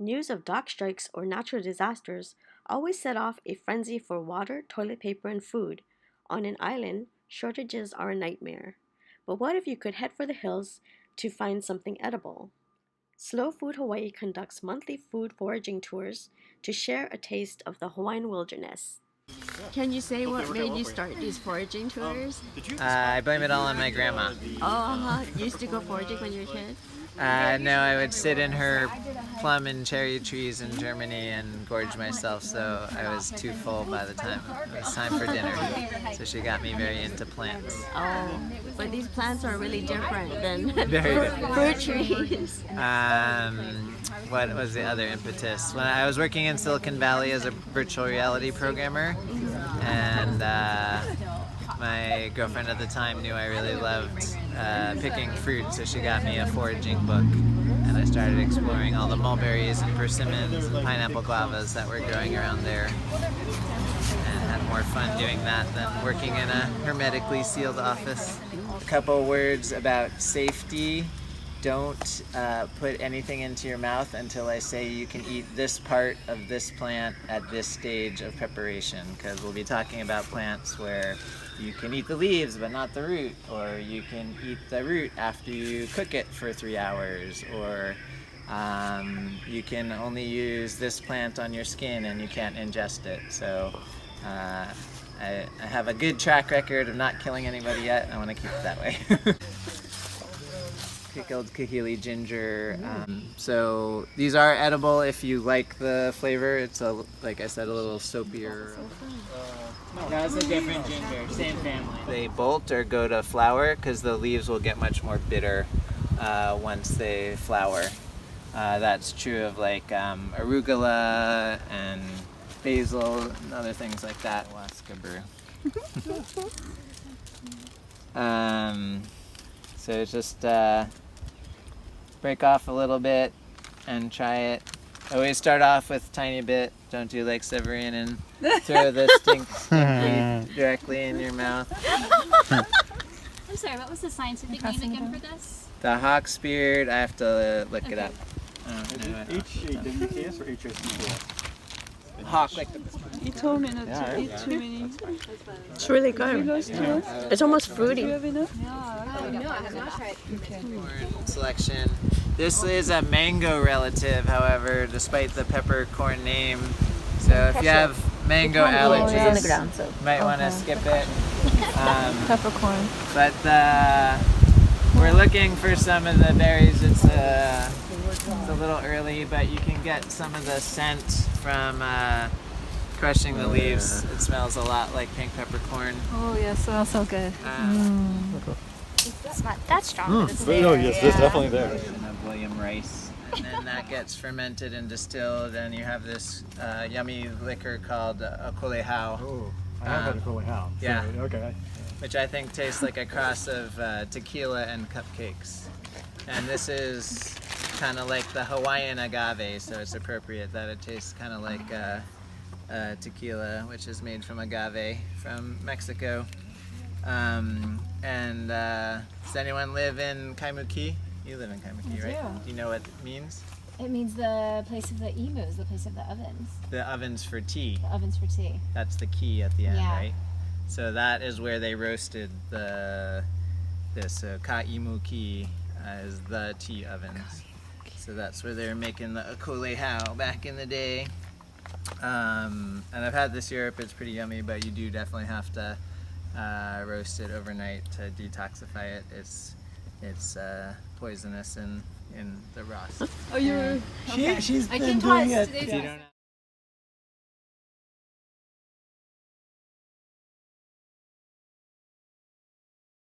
News of dock strikes or natural disasters always set off a frenzy for water, toilet paper, and food. On an island, shortages are a nightmare. But what if you could head for the hills to find something edible? Slow Food Hawaii conducts monthly food foraging tours to share a taste of the Hawaiian wilderness. Can you say what made you start these foraging tours? I blame it all on my grandma. Oh, you used to go foraging when you were a kid? No, I would sit in her plum and cherry trees in Germany and gorge myself, so I was too full by the time it was time for dinner. So she got me very into plants. Oh, but these plants are really different than Very fruit trees. What was the other impetus? When I was working in Silicon Valley as a virtual reality programmer, and my girlfriend at the time knew I really loved picking fruit, so she got me a foraging book, and I started exploring all the mulberries and persimmons and pineapple guavas that were growing around there, and had more fun doing that than working in a hermetically sealed office. A couple words about safety. Don't put anything into your mouth until I say you can eat this part of this plant at this stage of preparation, because we'll be talking about plants where you can eat the leaves but not the root, or you can eat the root after you cook it for 3 hours, or you can only use this plant on your skin and you can't ingest it. So I have a good track record of not killing anybody yet. I want to keep it that way. Pickled kahili ginger. So these are edible if you like the flavor. It's like I said, a little soapier. No, it's a different ginger, same family. They bolt or go to flower because the leaves will get much more bitter once they flower. That's true of like arugula and basil and other things like that. Alaska brew. So just break off a little bit and try it. Always start off with a tiny bit. Don't do like Severin and throw the stink directly in your mouth. I'm sorry, what was the scientific name again for this? The hawksbeard, I have to look it up. H-A-W-K-S or H-S-E-K-S? Hawk, like the... He told me not to eat too many. It's really good. It's almost fruity. Do you have enough? No, I have not tried. Corn selection. This is a mango relative, however, despite the peppercorn name. So if you have mango allergies, you might want to skip it. Peppercorn. But we're looking for some of the berries. It's a little early, but you can get some of the scent from crushing the leaves. It smells a lot like pink peppercorn. Oh yeah, smells so good. It's not that strong, but it's No, yes, it's definitely there. Of William Rice. And then that gets fermented and distilled, and you have this yummy liquor called akolehau. Oh, I have had a fully hound. Yeah. So, okay. Which I think tastes like a cross of tequila and cupcakes. And this is kind of like the Hawaiian agave, so it's appropriate that it tastes kind of like tequila, which is made from agave from Mexico. Does anyone live in Kaimuki? You live in Kaimuki, right? Do you know what it means? It means the place of the emus, the place of the ovens. The ovens for tea. The ovens for tea. That's the key at the end, Yeah. right? So that is where they roasted this kaimuki is the tea ovens. So that's where they're making the akolehau back in the day. And I've had this syrup, it's pretty yummy, but you do definitely have to roast it overnight to detoxify it. It's poisonous in the raw state. Oh, you're... I can toss today's